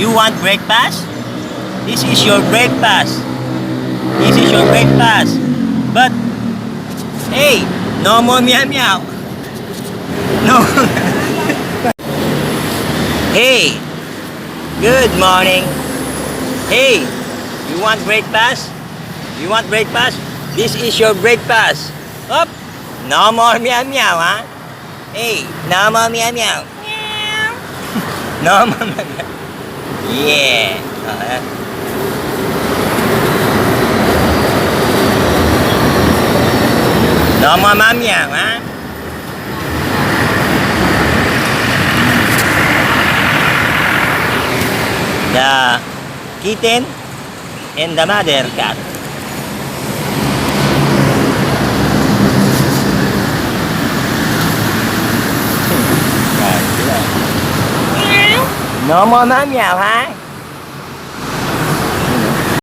You want breakfast? This is your breakfast. This is your breakfast. But, hey, no more meow meow. No. Hey, good morning. Hey, you want breakfast? You want breakfast? This is your breakfast. Up. No more meow meow, huh? Hey, no more meow meow. Meow. No more meow meow. Yeah. No more meow meow, huh? The kitten and the mother cat. No more meow meow, huh?